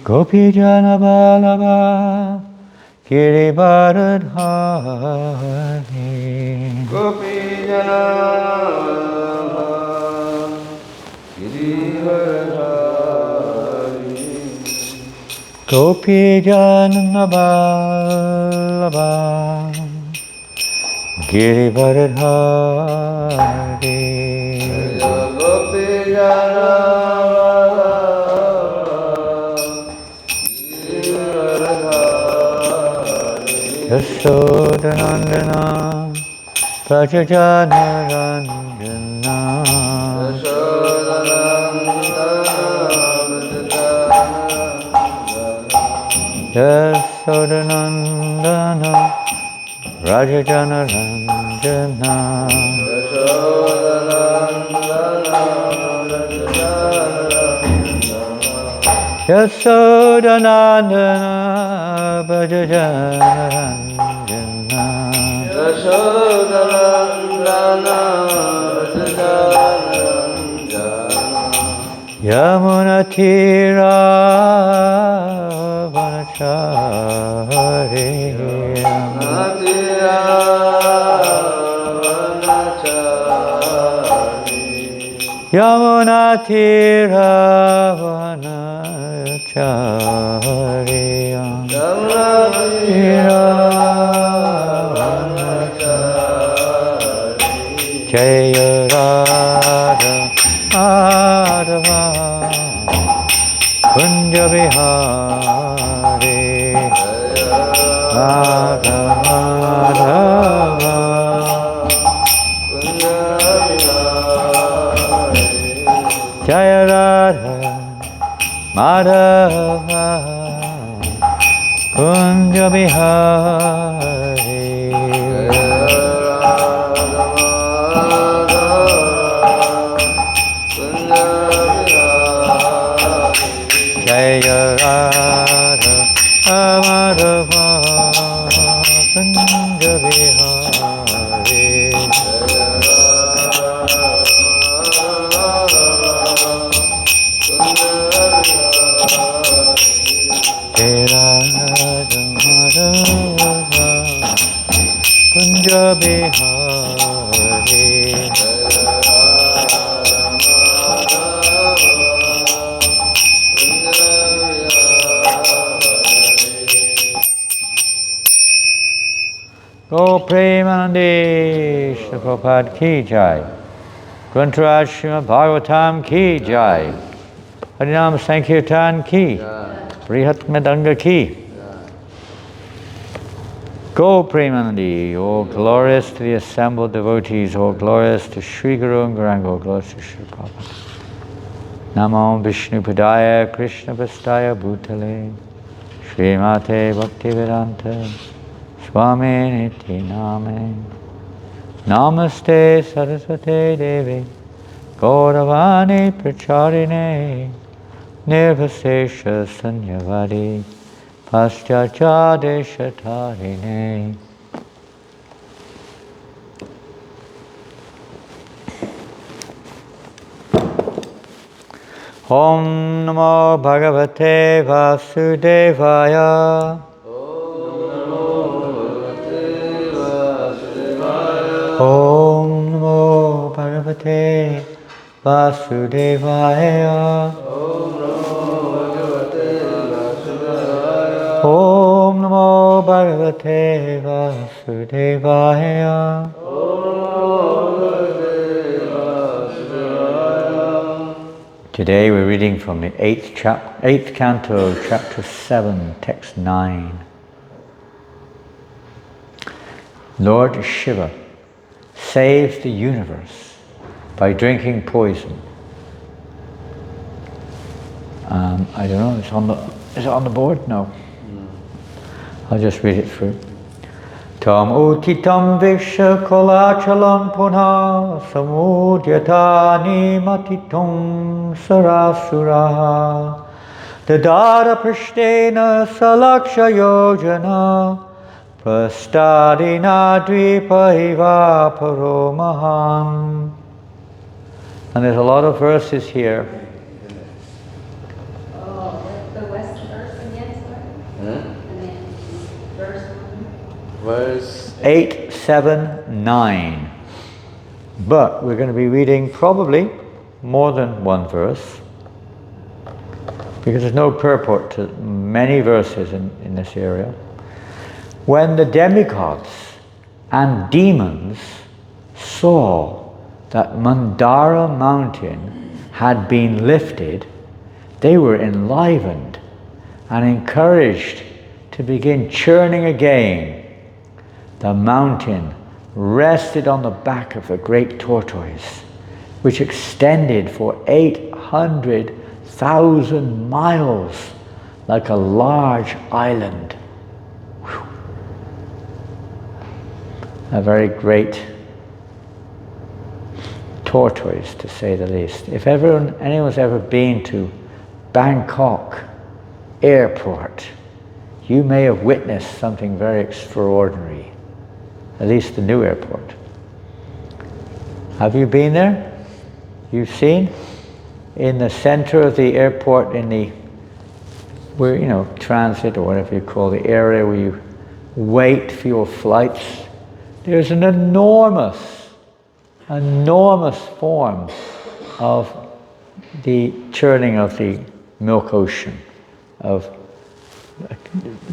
Gopi Jana Vallabha Girivardhari Gopi Jana Vallabha Girivardhari Gopi Jana Vallabha Girivardhari Gopi Jana Yashodanandana Prajajanaranjana Yashodanandana Prajajanaranjana Yashodanandana Prajajanaranjana Yamunatira Vanachari Yamunatira Vanachari Jaya Radha Madhava Kunja Vihari Radha Madhava Jaya Radha Madhava Kunja Vihari Jaya Radha Madhava Kunja Vihari Jaya Radha Madhava Kunja Vihari Go Premanande Shri Prabhupada Ki Jai Grantharaj Srimad Bhagavatam Ki Jai Harinam Sankirtan Ki Brihat Madanga Ki Go Premanande, all glorious to the assembled devotees, all glorious to Sri Guru and Gauranga, glorious to Sri Prabhupada. Namo Vishnu Padaya Krishna Vastaya Bhutale Srimate Bhaktivedanta Swami Niti Name Namaste Saraswate Devi Gauravani Pracharine Nirvasesha Sanyavadi Paschatya Deshatarine Om Namo Bhagavate Vasudevaya Om Namo Bhagavate Vasudevaya Om Namo Bhagavate Vasudevaya Today we're reading from the 8th canto, chapter 7, text 9. Lord Shiva saves the universe by drinking poison. I don't know, is it on the board? No. I'll just read it through. Tam utitam visha kolachalam puna samudyatani matitum sarasuraha dadara prishtena salaksha yojana prastadina dvipaiva paromahan. And there's a lot of verses here verse 8, 7, 9. But we're going to be reading probably more than one verse, because there's no purport to many verses in this area. When the demigods and demons saw that Mandara mountain had been lifted, they were enlivened and encouraged to begin churning again. The mountain rested on the back of the great tortoise, which extended for 800,000 miles like a large island. Whew. A very great tortoise, to say the least. If anyone's ever been to Bangkok airport, you may have witnessed something very extraordinary, at least the new airport. Have you been there? You've seen? In the center of the airport, where, transit, or whatever you call the area where you wait for your flights, there's an enormous form of the churning of the milk ocean, of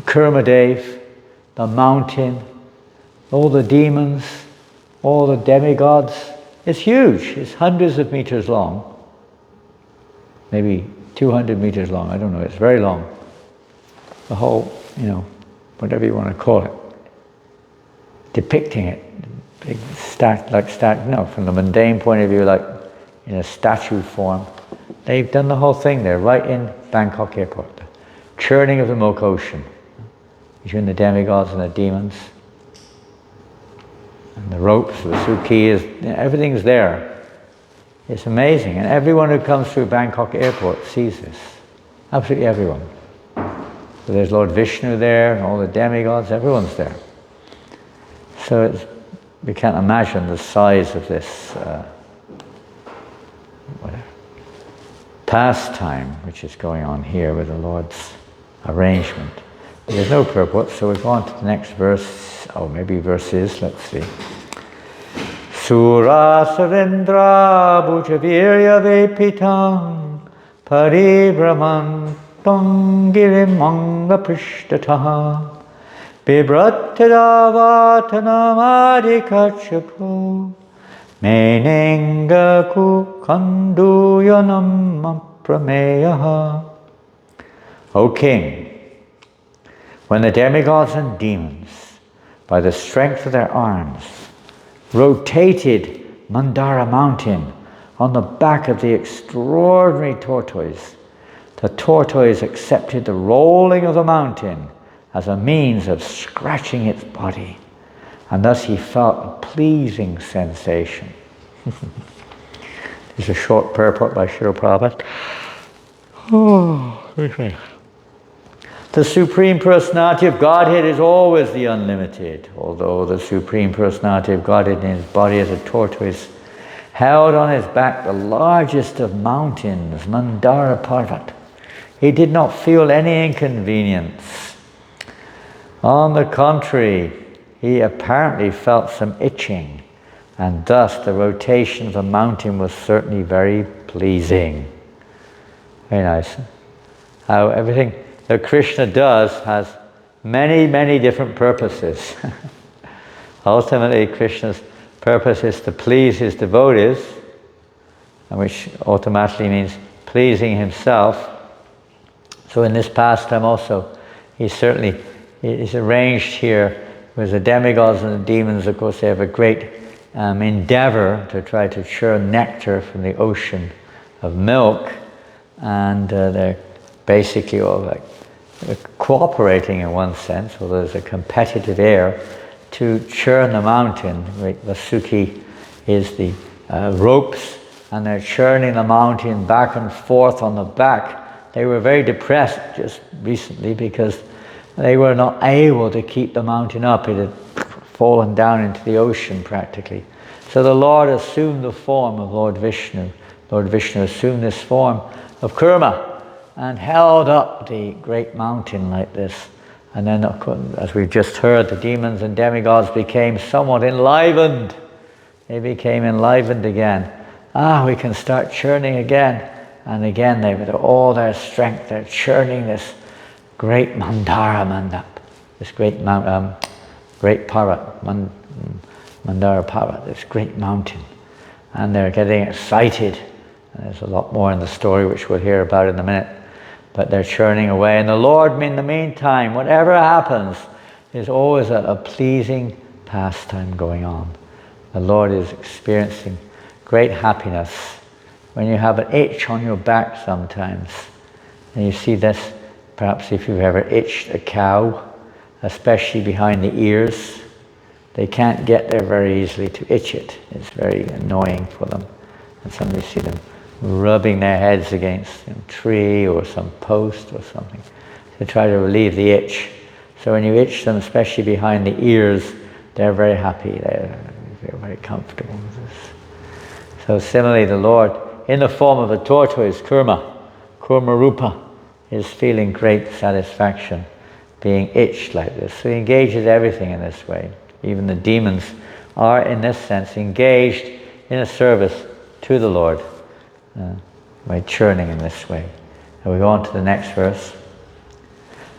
Kurmadev, the mountain, all the demons, all the demigods. It's huge. It's hundreds of meters long, maybe 200 meters long. I don't know. It's very long. The whole, whatever you want to call it, depicting it, big from the mundane point of view, like in a statue form. They've done the whole thing there, right in Bangkok airport. The churning of the milk ocean between the demigods and the demons. And the ropes, the Suki, everything's there. It's amazing. And everyone who comes through Bangkok airport sees this. Absolutely everyone. So there's Lord Vishnu there, and all the demigods, everyone's there. So we can't imagine the size of this pastime which is going on here with the Lord's arrangement. There's no purport, so we go on to the next verse, maybe verses, let's see. Sura Sarendra Bhujavirya Vepitam Paribrahman Tongirimanga Prishtataha Bibratiravatanamadikachapu Menengaku Kanduyanam Prameyaha. O King, when the demigods and demons, by the strength of their arms, rotated Mandara mountain on the back of the extraordinary tortoise, the tortoise accepted the rolling of the mountain as a means of scratching its body, and thus he felt a pleasing sensation. There's a short purport by Srila Prabhupada. The Supreme Personality of Godhead is always the unlimited, although the Supreme Personality of Godhead in his body as a tortoise held on his back the largest of mountains, Mandara Parvat. He did not feel any inconvenience. On the contrary, he apparently felt some itching, and thus the rotation of the mountain was certainly very pleasing. Very nice. How everything that Krishna does has many, many different purposes. Ultimately, Krishna's purpose is to please his devotees, which automatically means pleasing himself. So in this pastime also, he's arranged here with the demigods and the demons. Of course, they have a great endeavor to try to churn nectar from the ocean of milk, and they're basically all like cooperating in one sense, although there's a competitive air, to churn the mountain. Vasuki is the ropes, and they're churning the mountain back and forth on the back. They were very depressed just recently because they were not able to keep the mountain up. It had fallen down into the ocean practically. So the Lord assumed the form of Lord Vishnu. Lord Vishnu assumed this form of Kurma and held up the great mountain like this, And then, of course, as we've just heard, the demons and demigods became somewhat enlivened. They became enlivened again. We can start churning again. And again, they, with all their strength, they're churning this great Mandara Mandap, this great great Parat, Mandara Parat, this great mountain. And they're getting excited. And there's a lot more in the story which we'll hear about in a minute. But they're churning away. And the Lord, in the meantime, whatever happens, there's always a pleasing pastime going on. The Lord is experiencing great happiness. When you have an itch on your back sometimes, and you see this, perhaps if you've ever itched a cow, especially behind the ears, they can't get there very easily to itch it. It's very annoying for them. And somebody see them rubbing their heads against a tree or some post or something to try to relieve the itch. So when you itch them, especially behind the ears, they're very happy. They're very comfortable with this. So similarly, the Lord, in the form of a tortoise, Kurma Rupa, is feeling great satisfaction being itched like this. So he engages everything in this way. Even the demons are, in this sense, engaged in a service to the Lord by churning in this way. And we go on to the next verse.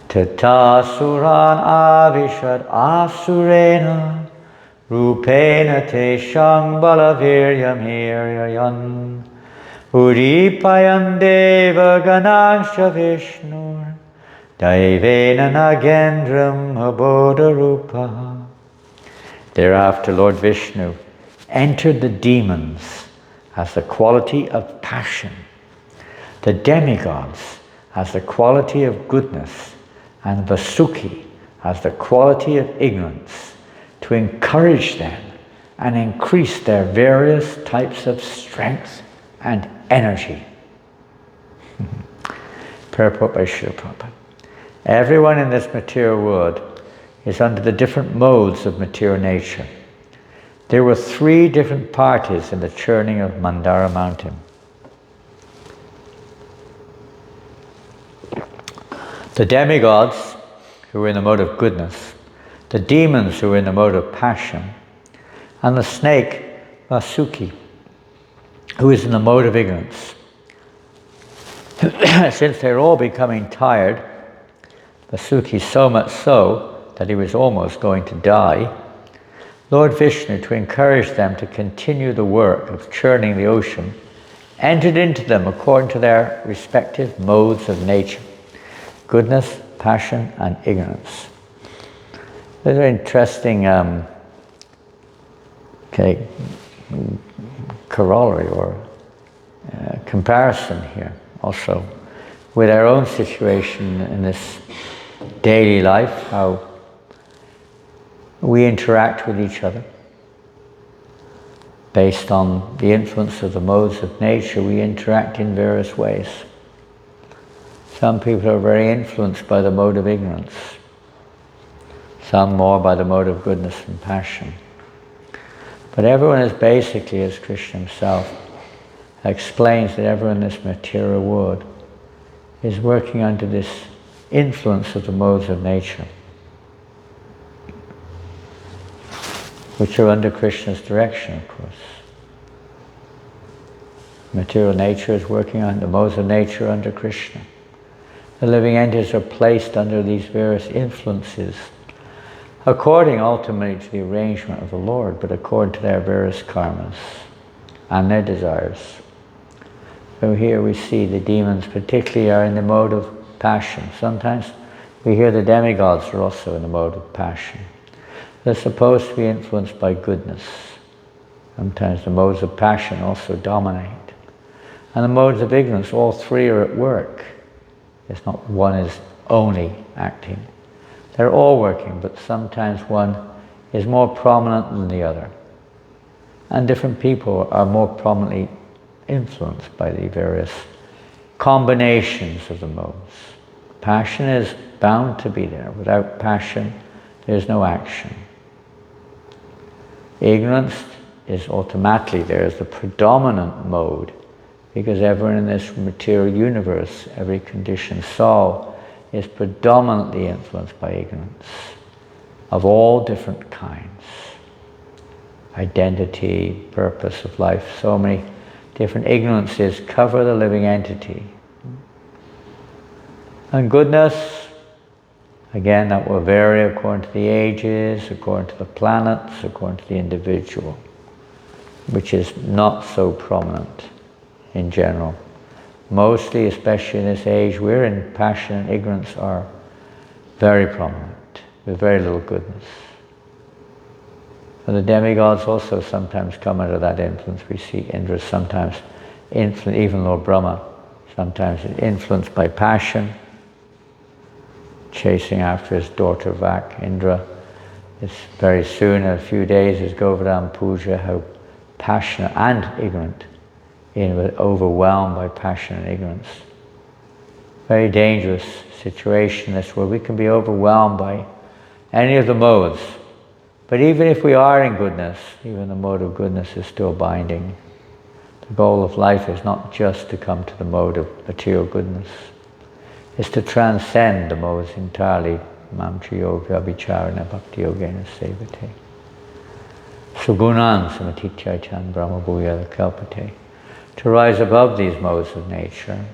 Tata suran avishad asurena rupena te shang balaviryam hiryan uripayan deva ganansha vishnur daivena nagendram aboda rupa. Thereafter Lord Vishnu entered the demons as the quality of passion, the demigods as the quality of goodness, and Vasuki as the quality of ignorance, to encourage them and increase their various types of strength and energy. Purport by Srila Prabhupada. Everyone in this material world is under the different modes of material nature. There were 3 different parties in the churning of Mandara mountain. The demigods, who were in the mode of goodness, the demons, who were in the mode of passion, and the snake, Vasuki, who is in the mode of ignorance. Since they're all becoming tired, Vasuki so much so that he was almost going to die, Lord Vishnu, to encourage them to continue the work of churning the ocean, entered into them according to their respective modes of nature: goodness, passion, and ignorance. There's an interesting corollary or comparison here also with our own situation in this daily life, how we interact with each other. Based on the influence of the modes of nature, we interact in various ways. Some people are very influenced by the mode of ignorance, some more by the mode of goodness and passion. But everyone is basically, as Krishna himself explains, that everyone in this material world is working under this influence of the modes of nature, which are under Krishna's direction, of course. Material nature is working on the modes of nature under Krishna. The living entities are placed under these various influences, according ultimately to the arrangement of the Lord, but according to their various karmas and their desires. So here we see the demons particularly are in the mode of passion. Sometimes we hear the demigods are also in the mode of passion. They're supposed to be influenced by goodness. Sometimes the modes of passion also dominate. And the modes of ignorance, all 3 are at work. It's not one is only acting. They're all working, but sometimes one is more prominent than the other. And different people are more prominently influenced by the various combinations of the modes. Passion is bound to be there. Without passion, there's no action. Ignorance is automatically there as the predominant mode, because everyone in this material universe, every conditioned soul, is predominantly influenced by ignorance of all different kinds. Identity, purpose of life, so many different ignorances cover the living entity. And goodness, again, that will vary according to the ages, according to the planets, according to the individual, which is not so prominent in general. Mostly, especially in this age, wherein passion and ignorance are very prominent, with very little goodness. And the demigods also sometimes come under that influence. We see Indra sometimes influenced, even Lord Brahma, sometimes influenced by passion, chasing after his daughter Vak. Indra is very soon, in a few days, is Govardhan Puja, how passionate and ignorant, overwhelmed by passion and ignorance. Very dangerous situation this, where we can be overwhelmed by any of the modes. But even if we are in goodness, even the mode of goodness is still binding. The goal of life is not just to come to the mode of material goodness. It's to transcend the modes entirely. Mamcha yoga vicharana bhakti yogena sevate. Sugunan samatitya brahma bhuya kalpate. To rise above these modes of nature,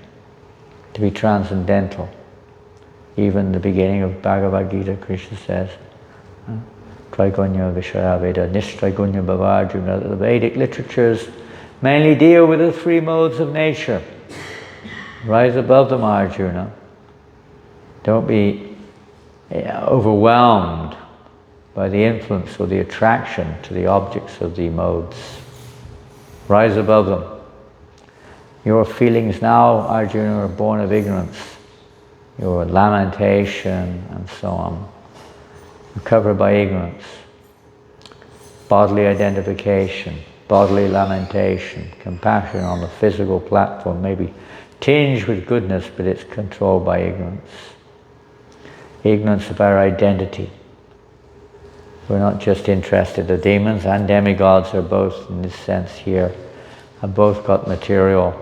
to be transcendental. Even the beginning of Bhagavad Gita, Krishna says, Traigunya Vishaya Veda, Nishtraigunya Bhavarjuna. The Vedic literatures mainly deal with the three modes of nature. Rise above them, Arjuna. Don't be overwhelmed by the influence or the attraction to the objects of the modes. Rise above them. Your feelings now, Arjuna, are born of ignorance. Your lamentation and so on are covered by ignorance. Bodily identification, bodily lamentation, compassion on the physical platform may be tinged with goodness, but it's controlled by ignorance. Ignorance of our identity. We're not just interested, the demons and demigods are both, in this sense here, have both got material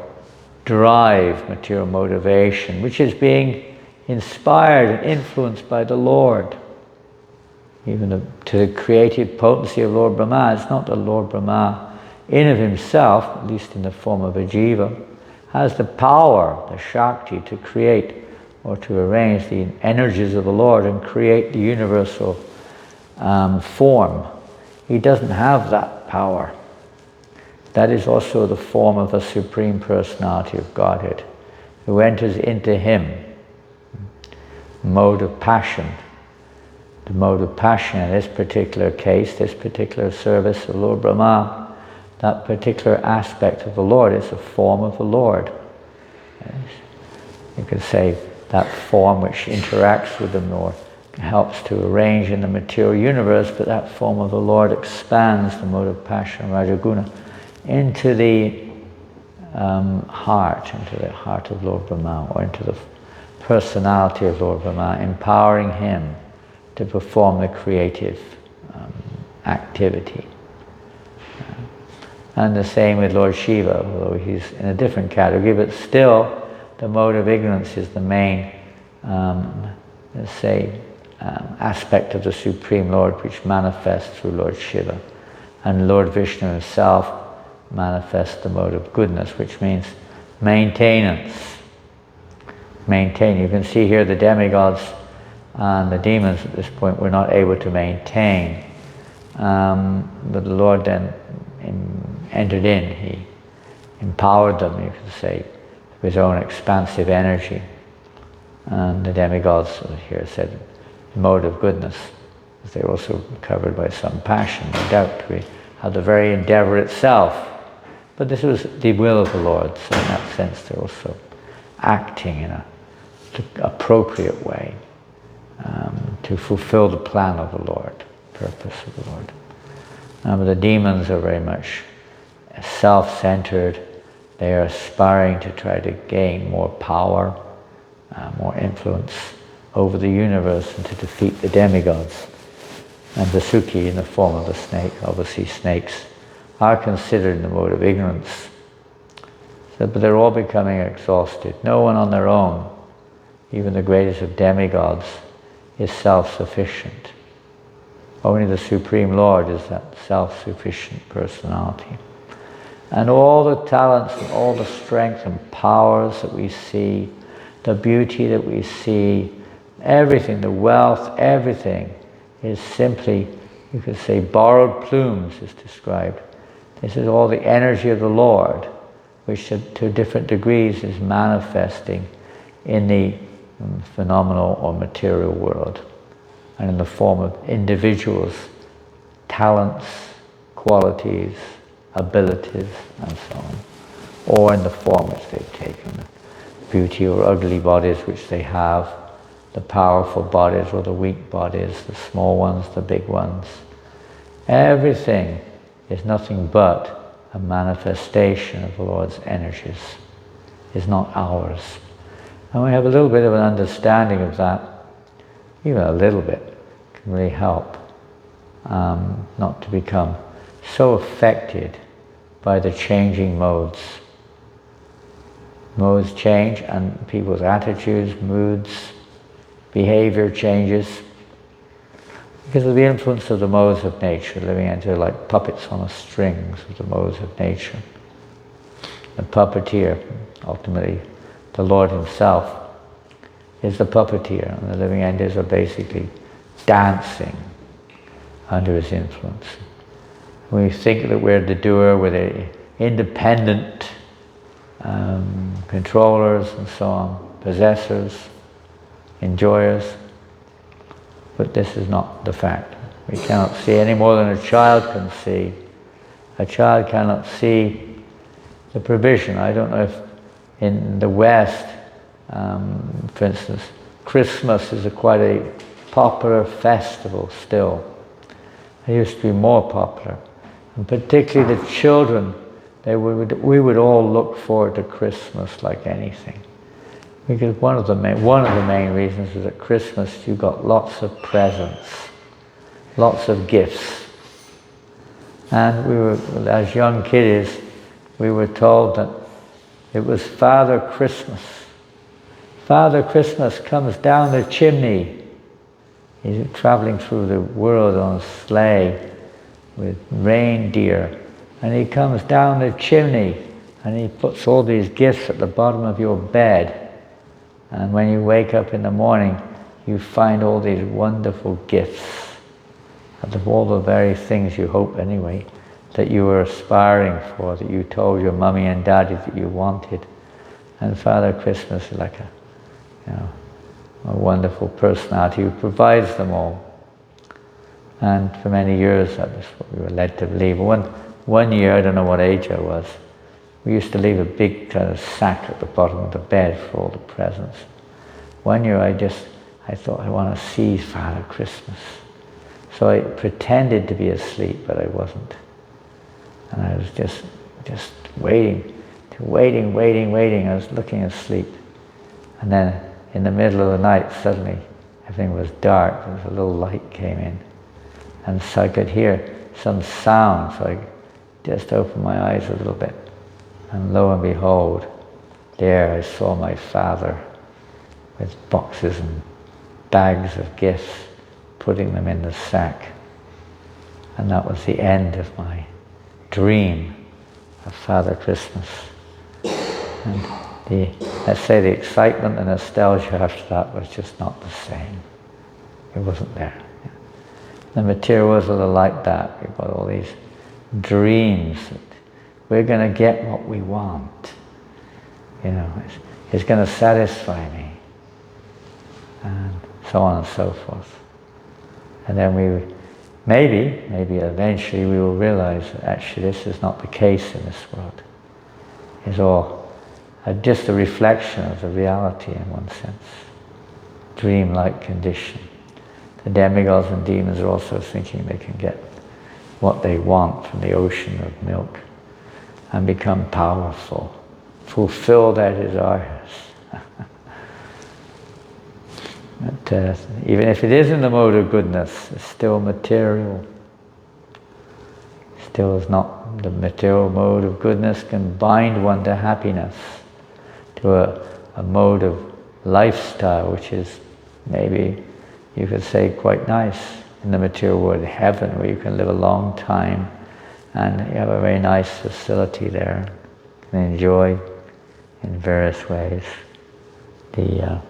drive, material motivation, which is being inspired and influenced by the Lord. Even to the creative potency of Lord Brahma. It's not that Lord Brahma in of himself, at least in the form of a jiva, has the power, the Shakti, to create or to arrange the energies of the Lord and create the universal form. He doesn't have that power. That is also the form of the Supreme Personality of Godhead, who enters into him. Mode of passion. The mode of passion in this particular case, this particular service of Lord Brahma, that particular aspect of the Lord is a form of the Lord. Yes. You could say that form which interacts with the Lord helps to arrange in the material universe, but that form of the Lord expands the mode of passion, Rajaguna, into the heart of Lord Brahma, or into the personality of Lord Brahma, empowering him to perform the creative activity. And the same with Lord Shiva, although he's in a different category, but still the mode of ignorance is the main, aspect of the Supreme Lord, which manifests through Lord Shiva. And Lord Vishnu himself manifests the mode of goodness, which means maintenance. Maintain. You can see here the demigods and the demons at this point were not able to maintain. But the Lord then entered in. He empowered them, you could say, with his own expansive energy. And the demigods here said, mode of goodness. They're also covered by some passion, no doubt. We have the very endeavor itself. But this was the will of the Lord, so in that sense they're also acting in an appropriate way to fulfill the plan of the Lord, purpose of the Lord. But the demons are very much self-centered. They are aspiring to try to gain more power, more influence over the universe and to defeat the demigods. And Vasuki, in the form of a snake, obviously snakes are considered in the mode of ignorance. So, but they're all becoming exhausted. No one on their own even the greatest of demigods, is self-sufficient. Only the Supreme Lord is that self-sufficient personality. And all the talents and all the strength and powers that we see, the beauty that we see, everything, the wealth, everything is simply, you could say, borrowed plumes is described. This is all the energy of the Lord, which to different degrees is manifesting in the phenomenal or material world, and in the form of individuals, talents, qualities, abilities, and so on, or in the form which they've taken, beauty or ugly bodies which they have, the powerful bodies or the weak bodies, the small ones, the big ones. Everything is nothing but a manifestation of the Lord's energies, is not ours. And we have a little bit of an understanding of that, even a little bit, can really help not to become so affected by the changing modes. Modes change and people's attitudes, moods, behavior changes because of the influence of the modes of nature, living into like puppets on the strings of the modes of nature. The puppeteer, ultimately the Lord himself, is the puppeteer, and the living entities are basically dancing under his influence. We think that we're the doer, we're the independent controllers and so on, possessors, enjoyers, but this is not the fact. We cannot see any more than a child can see. A child cannot see the provision. I don't know if in the West, for instance, Christmas is quite a popular festival still. It used to be more popular. And particularly the children, we would all look forward to Christmas like anything. Because one of the main reasons is at Christmas you got lots of presents, lots of gifts. And we were, as young kiddies, we were told that it was Father Christmas. Father Christmas comes down the chimney. He's traveling through the world on a sleigh with reindeer, and he comes down the chimney and he puts all these gifts at the bottom of your bed, and when you wake up in the morning you find all these wonderful gifts of all the very things you hope anyway that you were aspiring for, that you told your mummy and daddy that you wanted. And Father Christmas is like a wonderful personality who provides them all. And for many years that was what we were led to believe. One year, I don't know what age I was, we used to leave a big kind of sack at the bottom of the bed for all the presents. One year I thought, I want to see Father Christmas. So I pretended to be asleep, but I wasn't. And I was just waiting. I was looking asleep. And then in the middle of the night, suddenly everything was dark. There was a little light came in. And so I could hear some sound. So I just opened my eyes a little bit. And lo and behold, there I saw my father with boxes and bags of gifts, putting them in the sack. And that was the end of my dream of Father Christmas. And let's say the excitement and nostalgia after that was just not the same. It wasn't there. The material was a little like that. We've got all these dreams that we're going to get what we want. It's going to satisfy me. And so on and so forth. And then maybe eventually we will realize that actually this is not the case in this world. It's all just a reflection of the reality in one sense. Dream-like condition. The demigods and demons are also thinking they can get what they want from the ocean of milk and become powerful, fulfill their desires. But even if it is in the mode of goodness, it's still material. Still is not the material mode of goodness can bind one to happiness, to a mode of lifestyle, which is maybe, you could say, quite nice in the material world, heaven, where you can live a long time and you have a very nice facility there, and enjoy in various ways the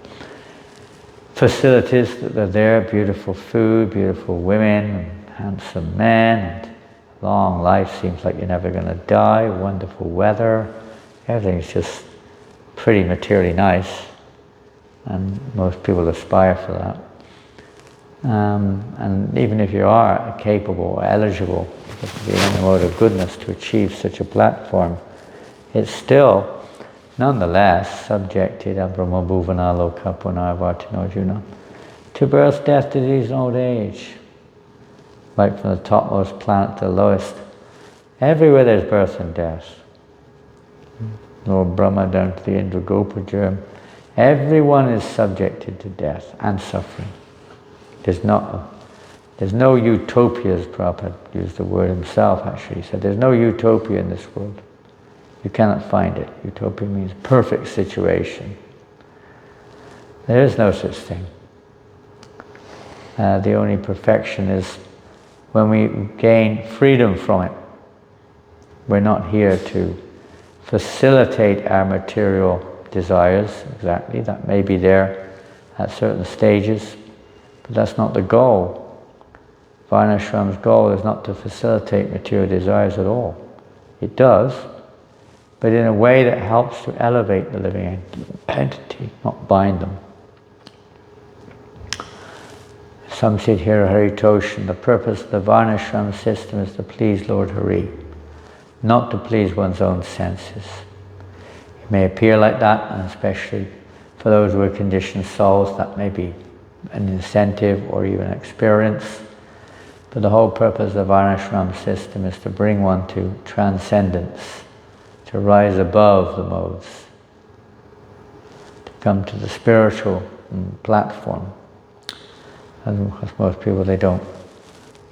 facilities that are there, beautiful food, beautiful women, handsome men, and long life, seems like you're never going to die, wonderful weather, everything's just pretty materially nice, and most people aspire for that. And even if you are capable or eligible to be in the mode of goodness to achieve such a platform, it's still, nonetheless, subjected to birth, death, disease, and old age. Right from the topmost planet to the lowest. Everywhere there's birth and death. Lord Brahma down to the Indragopa germ. Everyone is subjected to death and suffering. There's no utopia, as Prabhupada used the word himself actually. He said there's no utopia in this world. You cannot find it. Utopia means perfect situation. There is no such thing. The only perfection is when we gain freedom from it. We're not here to facilitate our material desires, exactly. That may be there at certain stages, but that's not the goal. Varnashram's goal is not to facilitate material desires at all. It does, but in a way that helps to elevate the living entity, not bind them. Some said here, Hari Toshan, the purpose of the Varnashram system is to please Lord Hari, not to please one's own senses. It may appear like that, and especially for those who are conditioned souls, that may be an incentive or even an experience. But the whole purpose of the Varnashram system is to bring one to transcendence, to rise above the modes, to come to the spiritual platform. And most people, they don't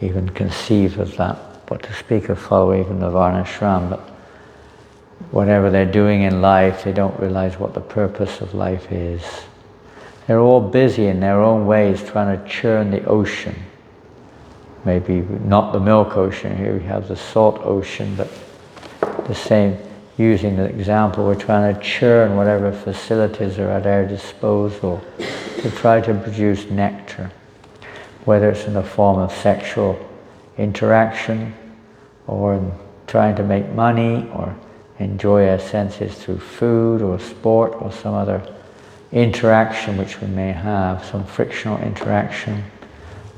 even conceive of that, what to speak of following even the Varnashram. But whatever they're doing in life, they don't realize what the purpose of life is. They're all busy in their own ways trying to churn the ocean. Maybe not the milk ocean, here we have the salt ocean, but the same, using the example, we're trying to churn whatever facilities are at our disposal to try to produce nectar, whether it's in the form of sexual interaction or in trying to make money or enjoy our senses through food or sport or some other interaction which we may have, some frictional interaction,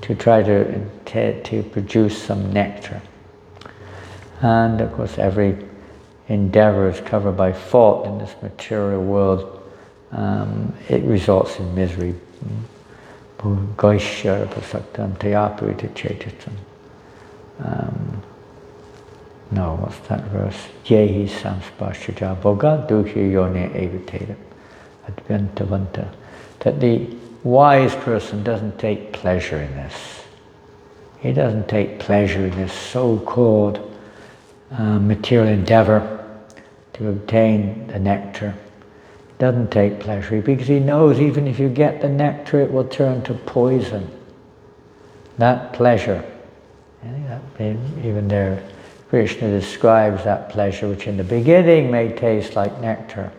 to try to produce some nectar. And of course every endeavor is covered by fault in this material world. It results in misery. No, what's that verse? Yehi samspashyaja bhoga dukhi yone evateda advyantavanta. That the wise person doesn't take pleasure in this. He doesn't take pleasure in this so-called material endeavor to obtain the nectar. He doesn't take pleasure because he knows even if you get the nectar, it will turn to poison. That pleasure, even there, Krishna describes that pleasure, which in the beginning may taste like nectar,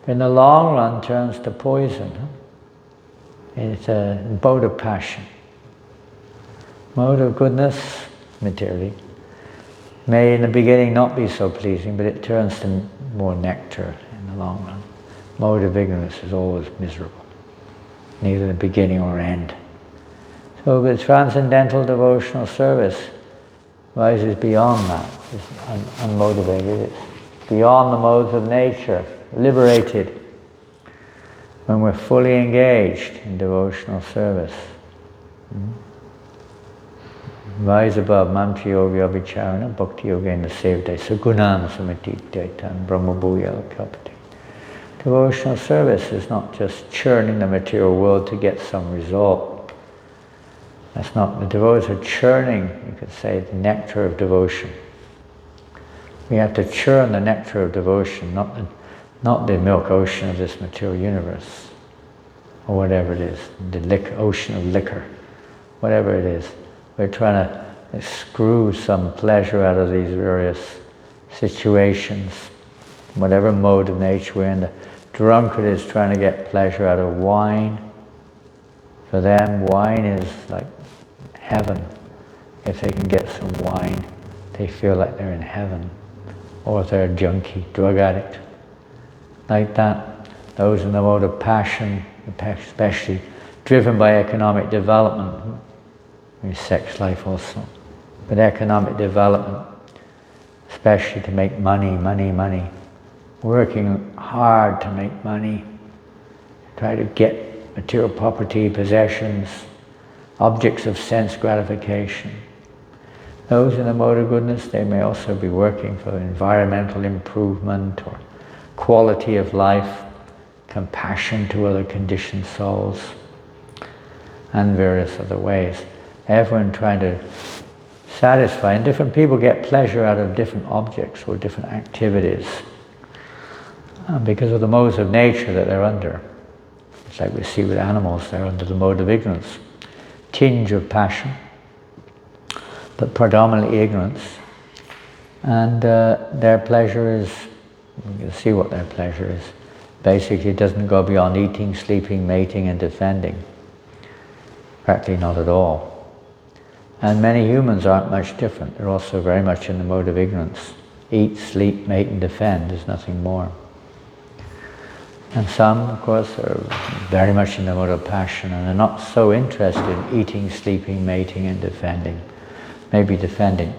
but in the long run turns to poison. It's a mode of passion. Mode of goodness, materially, may in the beginning not be so pleasing, but it turns to more nectar in the long run. Mode of ignorance is always miserable, neither the beginning or end. So the transcendental devotional service rises beyond that. It's unmotivated. It's beyond the modes of nature, liberated. When we're fully engaged in devotional service. Rise above mantra yoga vicharana, bhakti yogena sevate, sagunam samatitaitan, brahma bhuyal kapati. Devotional service is not just churning the material world to get some result. That's not, the devotees are churning, you could say, the nectar of devotion. We have to churn the nectar of devotion, not the milk ocean of this material universe. or whatever it is, the ocean of liquor, whatever it is. We're trying to screw some pleasure out of these various situations, whatever mode of nature we're in. The drunkard is trying to get pleasure out of wine. For them, wine is like heaven. If they can get some wine, they feel like they're in heaven. Or if they're a junkie, drug addict, like that. Those in the mode of passion, especially driven by economic development, sex life also, but economic development, especially to make money, working hard to make money, try to get material property, possessions, objects of sense gratification. Those in the mode of goodness, they may also be working for environmental improvement or quality of life, compassion to other conditioned souls, and various other ways. Everyone trying to satisfy, and different people get pleasure out of different objects or different activities because of the modes of nature that they're under. It's like we see with animals, they're under the mode of ignorance, tinge of passion, but predominantly ignorance. And their pleasure is, you can see what their pleasure is. Basically, it doesn't go beyond eating, sleeping, mating, and defending. Practically not at all. And many humans aren't much different. They're also very much in the mode of ignorance. Eat, sleep, mate, and defend. There's nothing more. And some, of course, are very much in the mode of passion, and they're not so interested in eating, sleeping, mating, and defending. Maybe defending.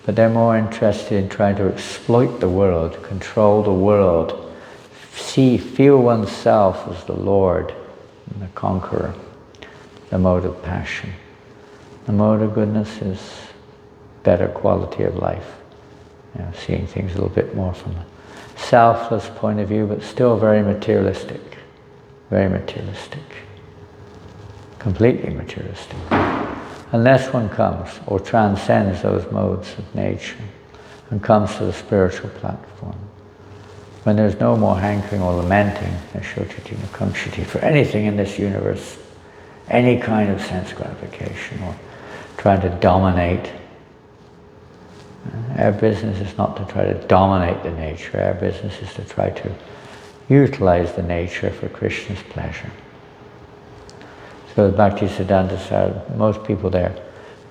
But they're more interested in trying to exploit the world, control the world, feel oneself as the Lord and the conqueror. The mode of passion. The mode of goodness is better quality of life. Seeing things a little bit more from a selfless point of view, but still very materialistic. Very materialistic. Completely materialistic. Unless one comes or transcends those modes of nature and comes to the spiritual platform. When there's no more hankering or lamenting, for anything in this universe, any kind of sense gratification or trying to dominate. Our business is not to try to dominate the nature. Our business is to try to utilize the nature for Krishna's pleasure. So Bhaktisiddhanta Sarada, most people there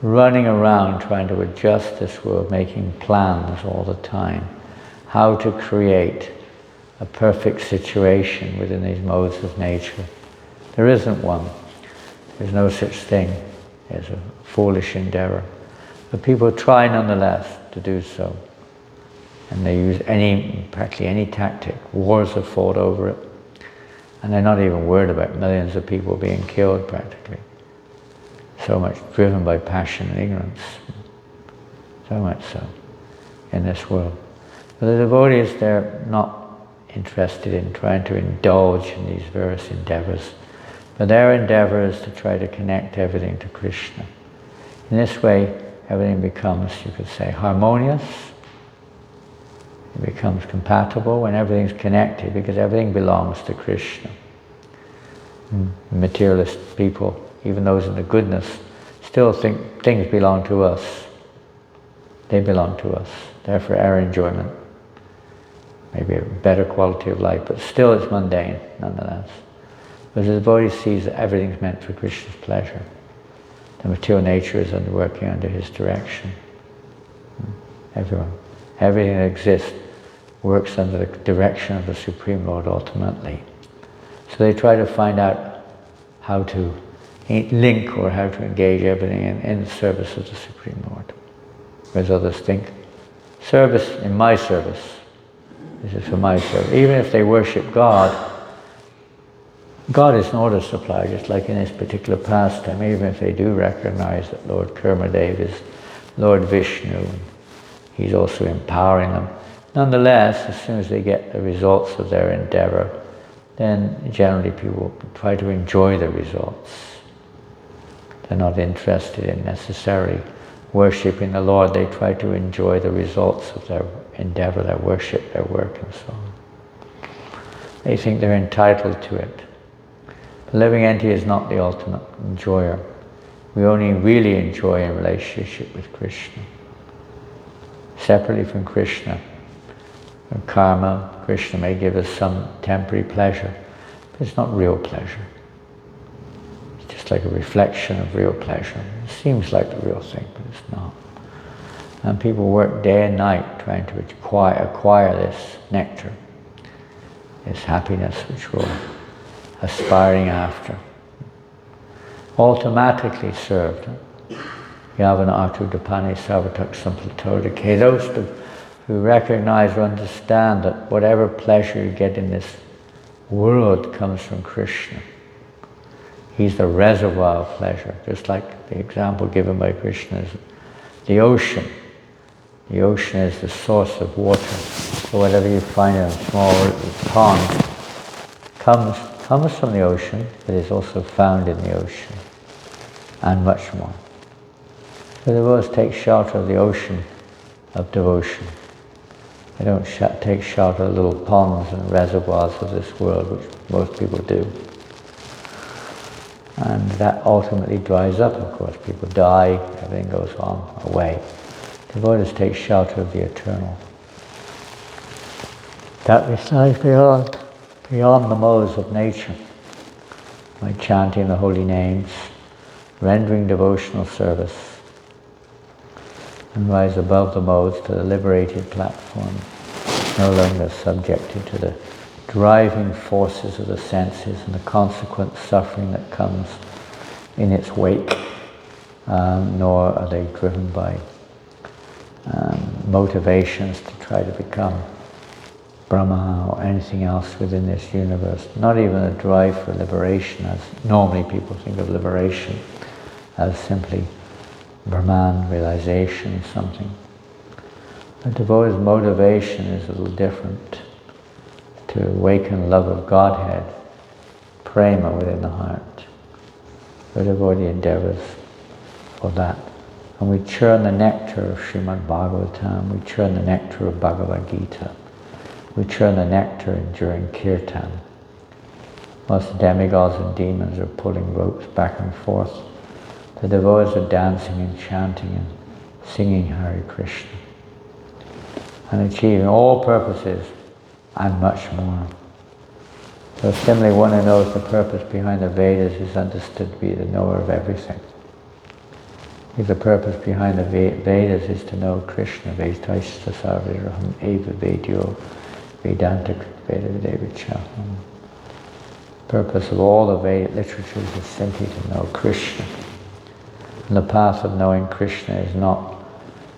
running around trying to adjust this world, making plans all the time, how to create a perfect situation within these modes of nature. There isn't one. There's no such thing as a foolish endeavor. But people try nonetheless to do so. And they use practically any tactic. Wars are fought over it. And they're not even worried about millions of people being killed practically. So much driven by passion and ignorance. So much so in this world. But the devotees, they're not interested in trying to indulge in these various endeavors. But their endeavor is to try to connect everything to Krishna. In this way, everything becomes, you could say, harmonious. It becomes compatible when everything's connected, because everything belongs to Krishna. Materialist people, even those in the goodness, still think things belong to us. They belong to us. They're for our enjoyment. Maybe a better quality of life, but still it's mundane, nonetheless. But the devotee sees that everything's meant for Krishna's pleasure. The material nature is working under his direction. Everything that exists works under the direction of the Supreme Lord ultimately. So they try to find out how to link or how to engage everything in the service of the Supreme Lord. Whereas others think, service in my service. This is for my service. Even if they worship God, God is an order supplier, just like in this particular pastime, even if they do recognize that Lord Kurmadev is Lord Vishnu, and he's also empowering them. Nonetheless, as soon as they get the results of their endeavor, then generally people try to enjoy the results. They're not interested in necessarily worshipping the Lord. They try to enjoy the results of their endeavor, their worship, their work, and so on. They think they're entitled to it. The living entity is not the ultimate enjoyer. We only really enjoy in relationship with Krishna. Separately from Krishna, or karma, Krishna may give us some temporary pleasure, but it's not real pleasure. It's just like a reflection of real pleasure. It seems like the real thing, but it's not. And people work day and night trying to acquire this nectar, this happiness which we're aspiring after. Automatically served. Yavana atu dapani savatak samplatodike. Those who recognize or understand that whatever pleasure you get in this world comes from Krishna. He's the reservoir of pleasure, just like the example given by Krishna is the ocean. The ocean is the source of water. So whatever you find in a small pond comes from the ocean, but is also found in the ocean, and much more. So the devotees take shelter of the ocean of devotion. They don't take shelter of little ponds and reservoirs of this world, which most people do. And that ultimately dries up, of course. People die, everything goes on away. Devotees take shelter of the eternal. That resides beyond the modes of nature, by chanting the holy names, rendering devotional service, and rise above the modes to the liberated platform, no longer subjected to the driving forces of the senses and the consequent suffering that comes in its wake, nor are they driven by motivations to try to become Brahma or anything else within this universe. Not even a drive for liberation, as normally people think of liberation as simply Brahman realization, something. A devotee's motivation is a little different. To awaken love of Godhead, prema within the heart. The devotee endeavors for that. And we churn the nectar of Srimad Bhagavatam, we churn the nectar of Bhagavad Gita, we churn the nectar during kirtan. Whilst the demigods and demons are pulling ropes back and forth, the devotees are dancing and chanting and singing Hare Krishna and achieving all purposes and much more. So similarly, one who knows the purpose behind the Vedas is understood to be the knower of everything. The purpose behind the Vedas is to know Krishna. Vetaishta sarviraham eva vedyo vedanta veda videvicha. The purpose of all the Vedic literatures is simply to know Krishna. And the path of knowing Krishna is not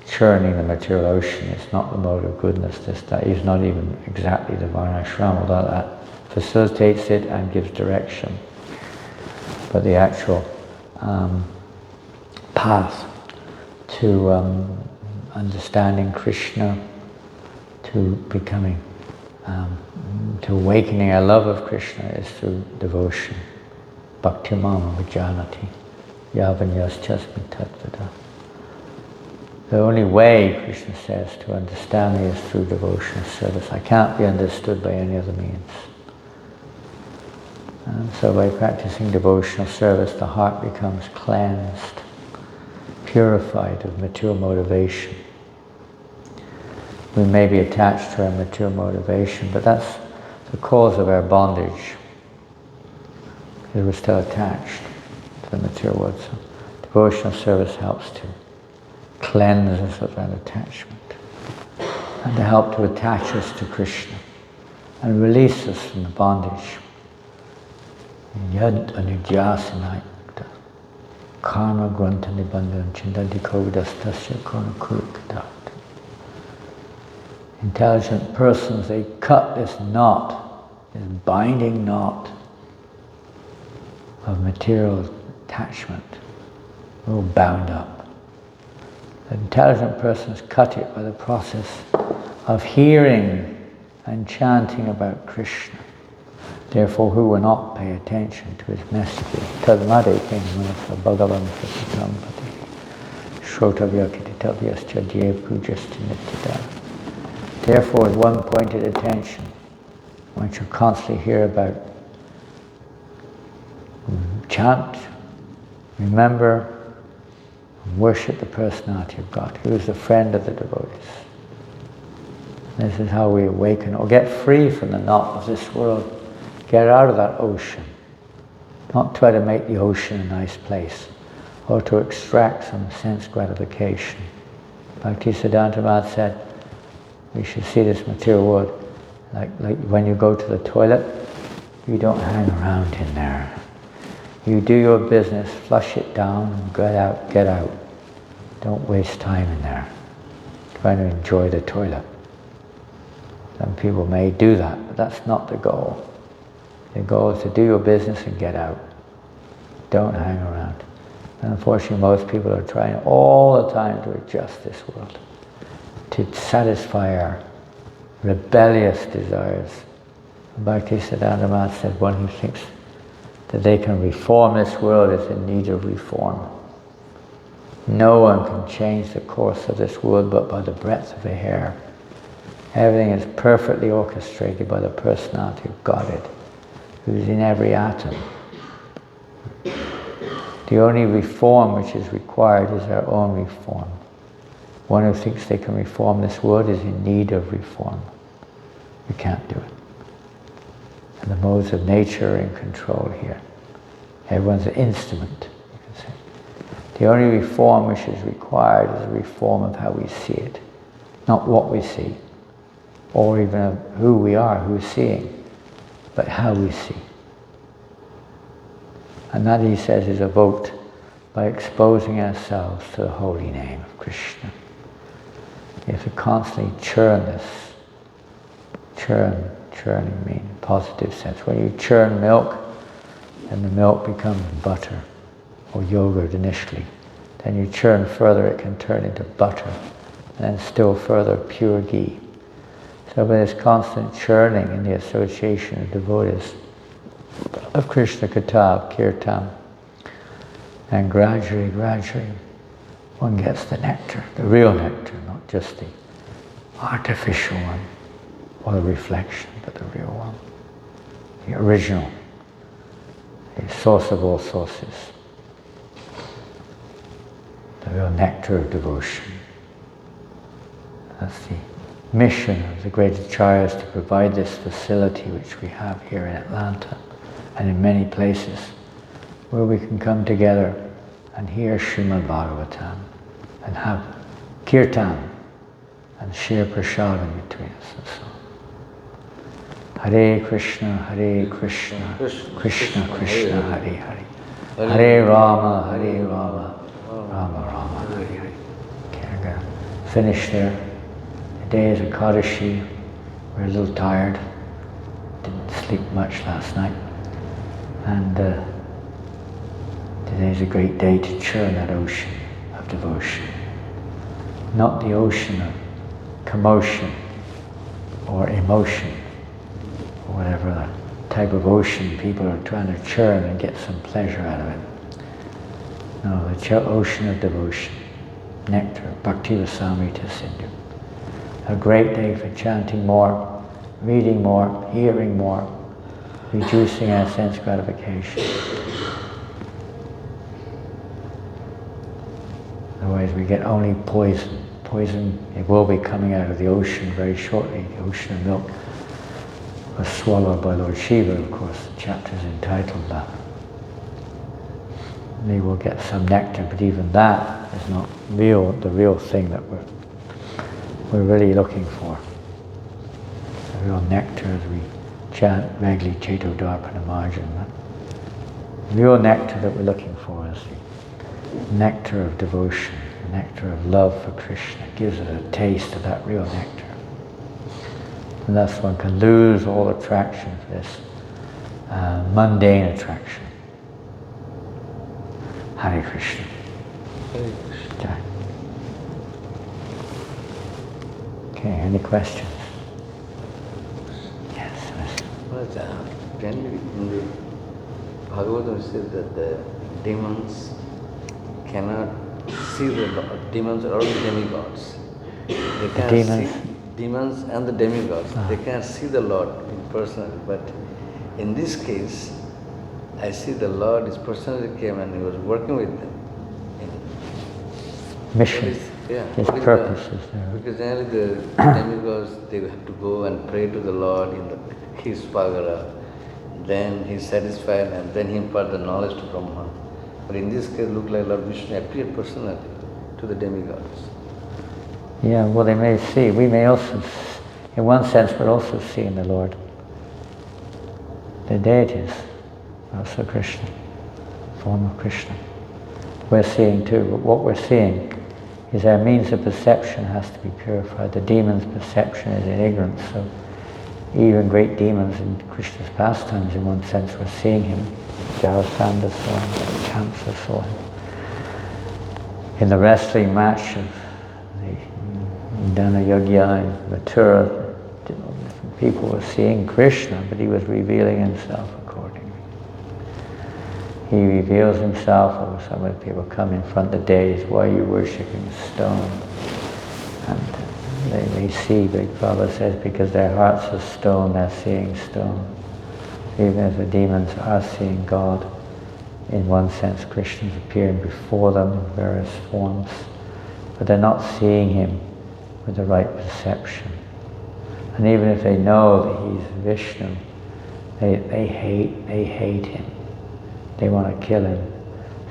churning the material ocean, it's not the mode of goodness, that is not even exactly the Varnashram, although that facilitates it and gives direction. But the actual path to understanding Krishna, to becoming, to awakening our love of Krishna is through devotion. Bhakti mama vijanati, yavanyas chasmi tatvada. The only way, Krishna says, to understand me is through devotional service. I can't be understood by any other means. And so by practicing devotional service, the heart becomes cleansed, purified of material motivation. We may be attached to our material motivation, but that's the cause of our bondage, because we're still attached to the material world. So devotional service helps to cleanse us of that attachment and to help to attach us to Krishna and release us from the bondage. Yad anujyasanayakta karma granta nibandhan chindadikovidastasya karna kurikadat. Intelligent persons, they cut this knot, this binding knot of material attachment. We're all bound up. The intelligent persons cut it by the process of hearing and chanting about Krishna. Therefore, who will not pay attention to his messages? Tadmade kinmanasa bhagavan pratitam pati shrotavya kititavyascha jye pujasti nityada. Therefore, with one pointed attention, one should constantly hear about chant, remember, and worship the personality of God, who is the friend of the devotees. This is how we awaken, or get free from the knot of this world. Get out of that ocean. Not try to make the ocean a nice place, or to extract some sense gratification. Bhaktisiddhanta Maharaj said, we should see this material world like when you go to the toilet, you don't hang around in there. You do your business, flush it down, and get out, get out. Don't waste time in there, trying to enjoy the toilet. Some people may do that, but that's not the goal. The goal is to do your business and get out. Don't hang around. And unfortunately, most people are trying all the time to adjust this world, to satisfy our rebellious desires. Bhaktisiddhanta Maharaj said, one who thinks that they can reform this world is in need of reform. No one can change the course of this world but by the breadth of a hair. Everything is perfectly orchestrated by the personality of Godhead, who is in every atom. The only reform which is required is our own reform. One who thinks they can reform this world is in need of reform. We can't do it. And the modes of nature are in control here. Everyone's an instrument, you can say. The only reform which is required is a reform of how we see it, not what we see, or even of who we are, who's seeing, but how we see. And that, he says, is evoked by exposing ourselves to the holy name of Krishna. You have to constantly churn this. Churning means positive sense. When you churn milk, then the milk becomes butter, or yogurt initially. Then you churn further, it can turn into butter, and then still further pure ghee. So by this constant churning in the association of devotees, of Krishna Katha, of Kirtan, and gradually, one gets the nectar, the real nectar, not just the artificial one, or the reflection, but the real one, the original, the source of all sources, the real nectar of devotion. That's the mission of the great acharyas, to provide this facility which we have here in Atlanta and in many places, where we can come together and hear Srimad Bhagavatam and have kirtan and share prasadam between us and so on. Hare Krishna, Krishna Krishna, Hare Hare. Hare Rama, Rama Rama, Hare Hare. Okay, I'm going to finish there. Today is Ekadashi. We're a little tired. Didn't sleep much last night. And today's a great day to churn that ocean of devotion. Not the ocean of commotion or emotion, or whatever the type of ocean people are trying to churn and get some pleasure out of it. No, the ocean of devotion, nectar, Bhakti Rasamrita Sindhu. A great day for chanting more, reading more, hearing more, reducing our sense gratification. Otherwise we get only poison. Poison, it will be coming out of the ocean very shortly. The ocean of milk was swallowed by Lord Shiva, of course. The chapter is entitled that. Maybe we'll get some nectar, but even that is not the real thing that we're really looking for. The real nectar as we chant regularly Cheto Darpana Marjan. The real nectar that we're looking for is the nectar of devotion, the nectar of love for Krishna. It gives us a taste of that real nectar. And thus one can lose all attraction for this mundane attraction. Hare Krishna. Hare Krishna. Jai. Okay, any questions? Yes, Can you, in the Bhagavatam says that the demons cannot see the Lord. Demons are all the demigods. They can't demons? see demons and the demigods. They can't see the Lord personally. But in this case, I see the Lord, His personality came and He was working with them. Mission. His purpose is there. Because generally the demigods, they have to go and pray to the Lord in His Pagara. Then He's satisfied and then He impart the knowledge to Brahma. But in this case, it looked like Lord Vishnu appeared personally to the demigods. Yeah, well, they may see. We may also, in one sense, we're also seeing the Lord. The deities, also Krishna, form of Krishna. We're seeing too, but what we're seeing is our means of perception has to be purified. The demon's perception is in ignorance, so even great demons in Krishna's pastimes, in one sense, we're seeing him. Jarasandha saw him, Kamsa saw him. In the wrestling match of the Dana Yogya in Mathura, different people were seeing Krishna, but he was revealing himself accordingly. He reveals himself, or some of the people come in front of the deities, why are you worshipping a stone? And they see, Big Prabhupada says, because their hearts are stone, they're seeing stone. Even as the demons are seeing God, in one sense Krishna is appearing before them in various forms, but they're not seeing him with the right perception. And even if they know that he's Vishnu, they hate him. They want to kill him.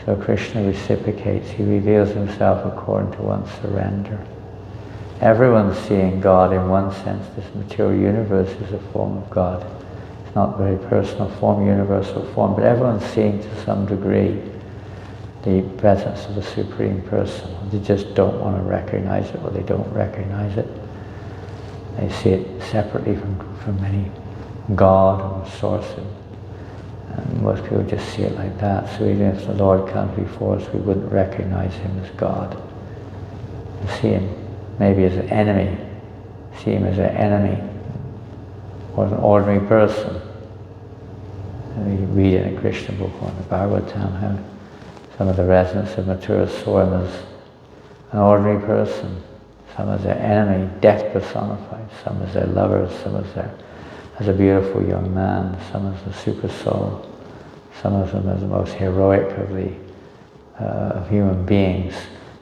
So Krishna reciprocates. He reveals himself according to one's surrender. Everyone's seeing God in one sense. This material universe is a form of God. It's not very personal form, universal form, but everyone's seeing to some degree the presence of the Supreme Person. They just don't want to recognize it, or they don't recognize it. They see it separately from any God or source. And most people just see it like that. So even if the Lord comes before us, we wouldn't recognize him as God. We see him maybe as an enemy. See him as an enemy or an ordinary person. And we read in a Krishna book on the Bhagavatam how some of the residents of Mathura saw him as an ordinary person, some as their enemy, death personified, some as their lovers, some as a beautiful young man, some as the super soul, some of them as the most heroic of human beings.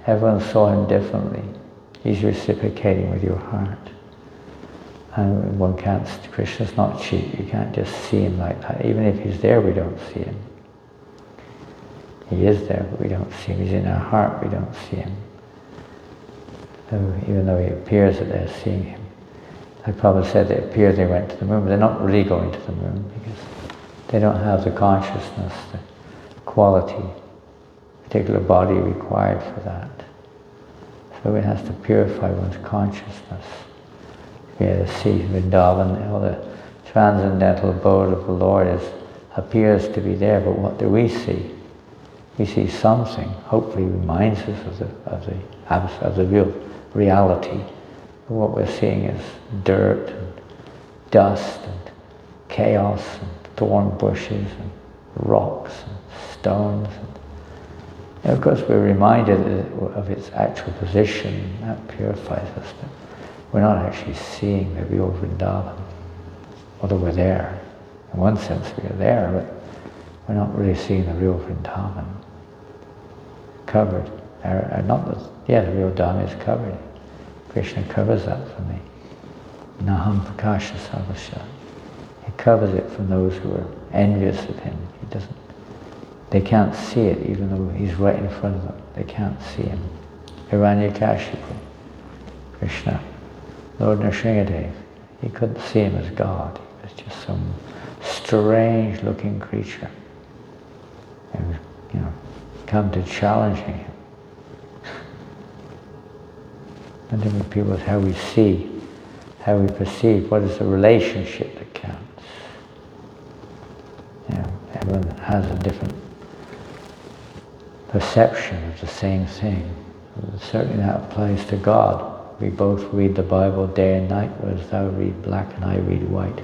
Everyone saw him differently. He's reciprocating with your heart. And one can't, Krishna's not cheap. You can't just see him like that. Even if he's there, we don't see him. He is there, but we don't see him. He's in our heart, we don't see him. So even though he appears that they're seeing him. Like Prabhupada said, they appear they went to the moon, but they're not really going to the moon because they don't have the consciousness, the quality, particular body required for that. So it has to purify one's consciousness. We have to see Vrindavan, all the transcendental abode of the Lord appears to be there, but what do we see? We see something, hopefully reminds us of the real reality. What we're seeing is dirt and dust and chaos and thorn bushes and rocks and stones. And of course we're reminded of its actual position. That purifies us, but we're not actually seeing the real Vrindavan. Although we're there. In one sense we are there, but we're not really seeing the real Vrindavan. Covered. The real Dhamma is covered. Krishna covers that for me. Naham prakasha sarvasya. He covers it from those who are envious of him. They can't see it even though he's right in front of them. They can't see him. Hiranyakashipu, Krishna, Lord Nrsingadev, he couldn't see him as God. He was just some strange looking creature. And, come to challenging him. And different people is how we see, how we perceive, what is the relationship that counts. Everyone has a different perception of the same thing. Certainly that applies to God. We both read the Bible day and night, whereas thou read black and I read white.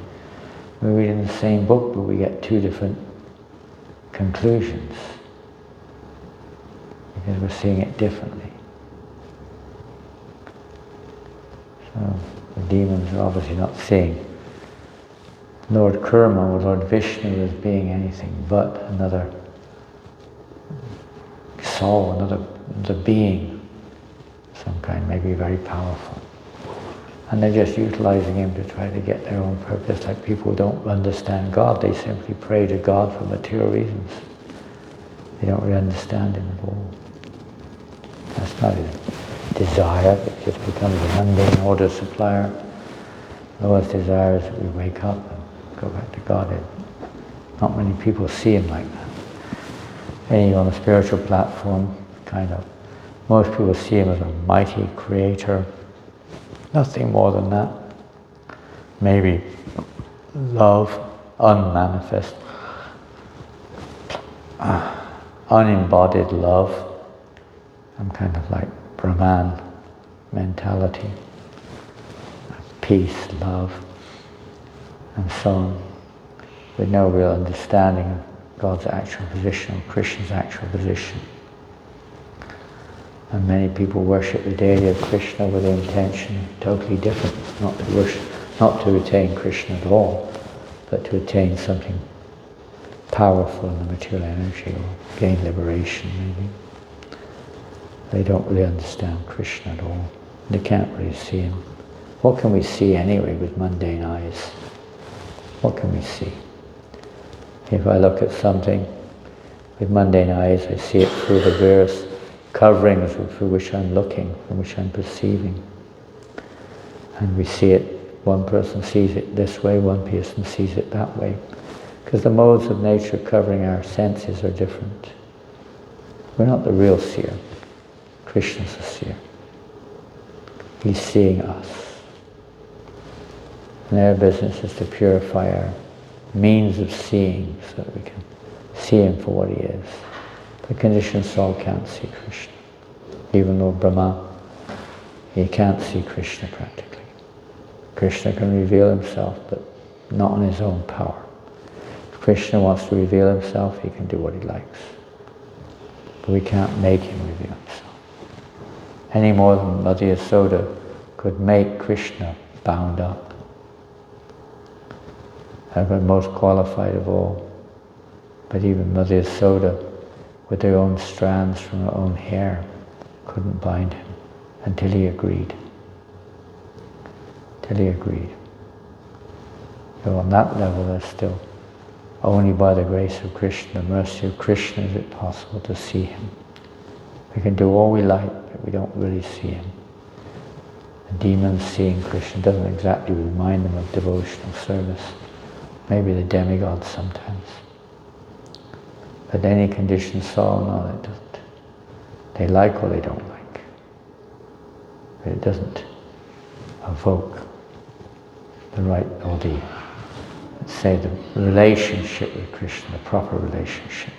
We read in the same book, but we get two different conclusions. Because we're seeing it differently. So the demons are obviously not seeing Lord Kurma or Lord Vishnu as being anything but another soul, another being, some kind, maybe very powerful. And they're just utilizing him to try to get their own purpose, like people who don't understand God. They simply pray to God for material reasons. They don't really understand him at all. That's not his desire, it just becomes a mundane order supplier. Lord's desire is that we wake up and go back to Godhead. Not many people see him like that. Any on the spiritual platform, kind of, most people see him as a mighty creator. Nothing more than that. Maybe love, unmanifest, unembodied love. Some kind of like Brahman mentality. Peace, love, and so on. With no real understanding of God's actual position, or Krishna's actual position. And many people worship the deity of Krishna with the intention totally different, not to attain Krishna at all, but to attain something powerful in the material energy, or gain liberation maybe. They don't really understand Krishna at all. They can't really see him. What can we see anyway with mundane eyes? What can we see? If I look at something with mundane eyes, I see it through the various coverings through which I'm looking, from which I'm perceiving. And we see it, one person sees it this way, one person sees it that way. Because the modes of nature covering our senses are different. We're not the real seer. Krishna's the seer. He's seeing us. And their business is to purify our means of seeing so that we can see him for what he is. The conditioned soul can't see Krishna. Even though Brahma, he can't see Krishna practically. Krishna can reveal himself, but not on his own power. If Krishna wants to reveal himself, he can do what he likes. But we can't make him reveal himself. Any more than Mother Yasoda could make Krishna bound up. I've been most qualified of all. But even Mother Yasoda, with their own strands from her own hair, couldn't bind him until he agreed. Till he agreed. So on that level, there's still only by the grace of Krishna, the mercy of Krishna, is it possible to see him. We can do all we like, but we don't really see him. The demons seeing Krishna doesn't exactly remind them of devotional service. Maybe the demigods sometimes. But any conditioned soul, no, it doesn't. They like or they don't like. But it doesn't evoke the right or the, let's say, the relationship with Krishna, the proper relationship.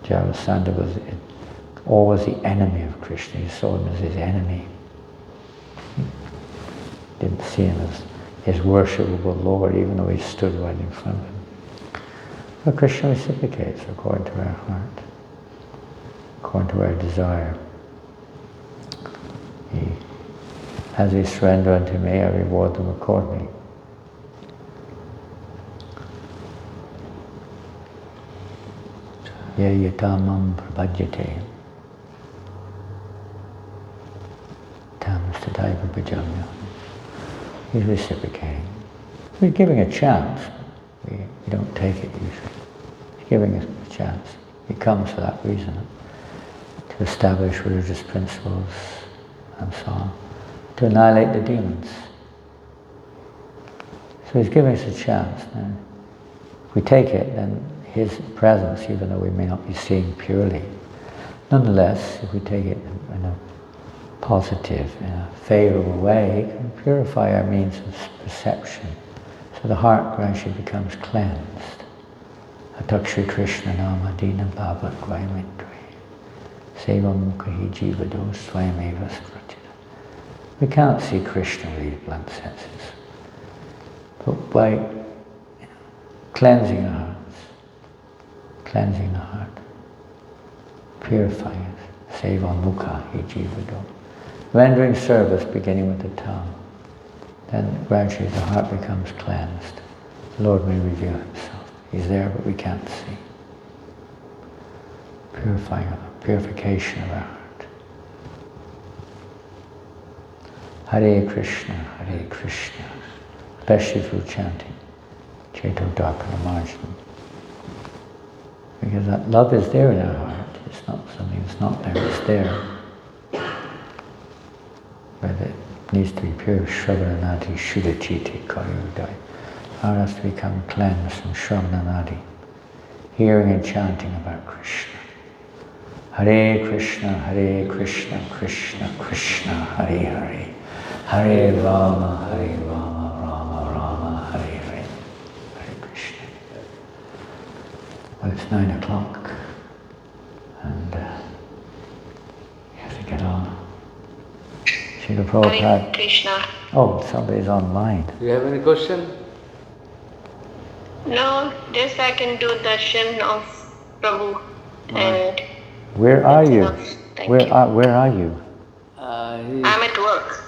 Jarasandha was always the enemy of Krishna. He saw him as his enemy. He didn't see him as his worshipable Lord, even though he stood right in front of him. But Krishna reciprocates according to our heart, according to our desire. As they surrender unto me, I reward them accordingly. Ye yatamam prabhadyate tam stadaiva bhajamya. He's reciprocating. We're giving a chance. We don't take it usually. He's giving us a chance. He comes for that reason, to establish religious principles and so on, to annihilate the demons. So he's giving us a chance. And if we take it, then his presence, even though we may not be seeing purely, nonetheless, if we take it in a positive, in a favorable way, it can purify our means of perception. So the heart gradually becomes cleansed. Atakshri Krishna nama dina bhava kvaimitri sevam mukhi jivado swayameva spratina. We can't see Krishna with these blunt senses. But by cleansing our hearts, cleansing the heart, purifying it, sevam mukhi jivado. Rendering service beginning with the tongue. then gradually the heart becomes cleansed. The Lord may reveal himself. He's there, but we can't see. Purification of our heart. Hare Krishna, Hare Krishna. Especially through chanting. Cheto Darpana Marjana. Because that love is there in our heart. It's not something that's not there, it's there. But it needs to be pure. Shravananati Shuddhachiti Karyudai. Heart has to become cleansed from Shravananati. Hearing and chanting about Krishna. Hare Krishna, Hare Krishna, Krishna Krishna, Hare Hare. Hare Rama, Hare Rama, Rama Rama, Hare Hare. Hare Krishna. Well, it's 9 o'clock. And you have to get on. Srila Prabhupada. Hare Krishna. Oh, somebody's online. Do you have any question? No, just I can do darshan of Prabhu and Where are you? Thank Where you. are you? I'm at work.